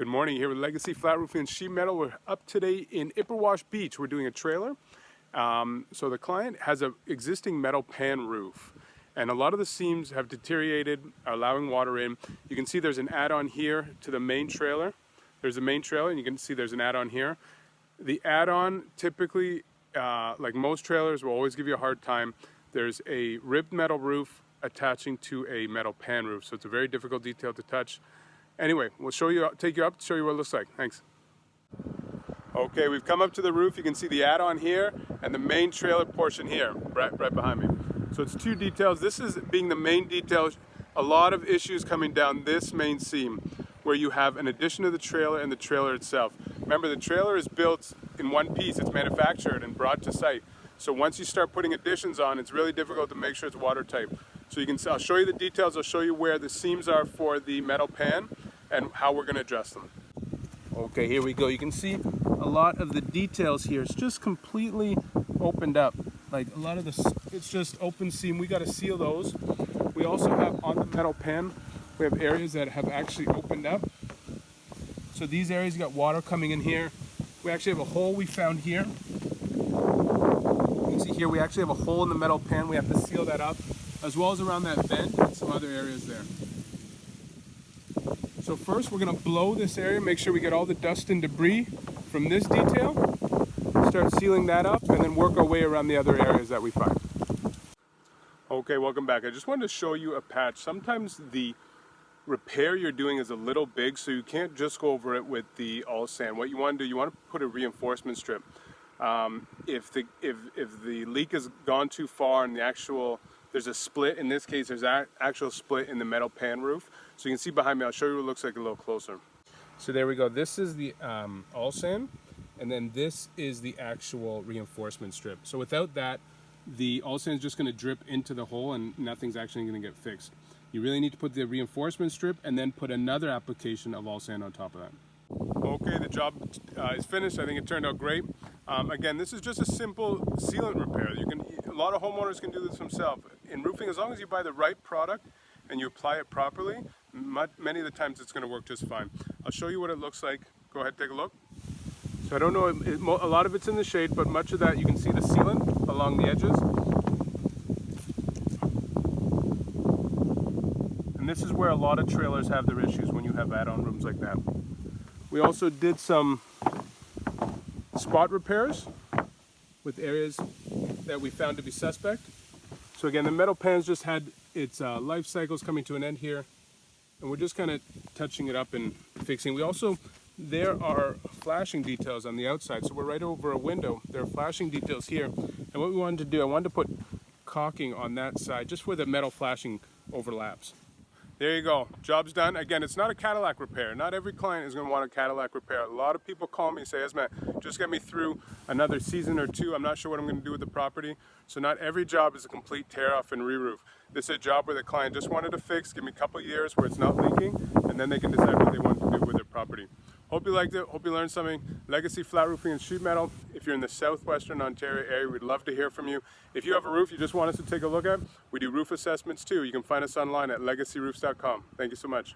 Good morning, here with Legacy Flat Roofing and Sheet Metal. We're up today in Ipperwash Beach. We're doing a trailer. So the client has an existing metal pan roof, and a lot of the seams have deteriorated, are allowing water in. You can see there's an add-on here to the main trailer. There's a main trailer, and you can see there's an add-on here. The add-on typically, like most trailers, will always give you a hard time. There's a ribbed metal roof attaching to a metal pan roof, so it's a very difficult detail to touch. Anyway, we'll take you up to show you what it looks like. Thanks. Okay, we've come up to the roof. You can see the add-on here and the main trailer portion here, right behind me. So it's two details. This is being the main detail. A lot of issues coming down this main seam where you have an addition to the trailer and the trailer itself. Remember, the trailer is built in one piece. It's manufactured and brought to site. So once you start putting additions on, it's really difficult to make sure it's watertight. So I'll show you the details. I'll show you where the seams are for the metal pan and how we're going to address them. Okay, here we go. You can see a lot of the details here. It's just completely opened up. Like a lot of this, it's just open seam. We got to seal those. We also have on the metal pan, we have areas that have actually opened up. So these areas, you got water coming in here. We actually have a hole we found here. You can see here we actually have a hole in the metal pan. We have to seal that up, as well as around that vent and some other areas there. So first we're going to blow this area, make sure we get all the dust and debris from this detail, start sealing that up, and then work our way around the other areas that we find. Okay, welcome back. I just wanted to show you a patch. Sometimes the repair you're doing is a little big, so you can't just go over it with the all sand. What you want to do, you want to put a reinforcement strip. If the leak has gone too far and there's a split, in this case there's an actual split in the metal pan roof. So you can see behind me, I'll show you what it looks like a little closer. So there we go, this is the all sand, and then this is the actual reinforcement strip. So without that, the all sand is just going to drip into the hole and nothing's actually going to get fixed. You really need to put the reinforcement strip and then put another application of all sand on top of that. Okay, the job is finished. I think it turned out great. Again, this is just a simple sealant repair. A lot of homeowners can do this themselves. In roofing, as long as you buy the right product and you apply it properly, many of the times it's going to work just fine. I'll show you what it looks like. Go ahead, take a look. So I don't know, a lot of it's in the shade, but much of that you can see the sealant along the edges. And this is where a lot of trailers have their issues when you have add-on rooms like that. We also did some spot repairs with areas that we found to be suspect. So again, the metal pan's just had its life cycles coming to an end here, and we're just kind of touching it up and fixing. There are flashing details on the outside, so we're right over a window. There are flashing details here, and what we wanted to do, I wanted to put caulking on that side, just where the metal flashing overlaps. There you go, job's done. Again, it's not a Cadillac repair. Not every client is going to want a Cadillac repair. A lot of people call me and say, Esmat, just get me through another season or two. I'm not sure what I'm going to do with the property. So not every job is a complete tear off and re-roof. This is a job where the client just wanted to fix, give me a couple of years where it's not leaking, and then they can decide what they want to do with their property. Hope you liked it. Hope you learned something. Legacy Flat Roofing and Sheet Metal. If you're in the southwestern Ontario area, we'd love to hear from you. If you have a roof you just want us to take a look at, we do roof assessments too. You can find us online at legacyroofs.com. Thank you so much.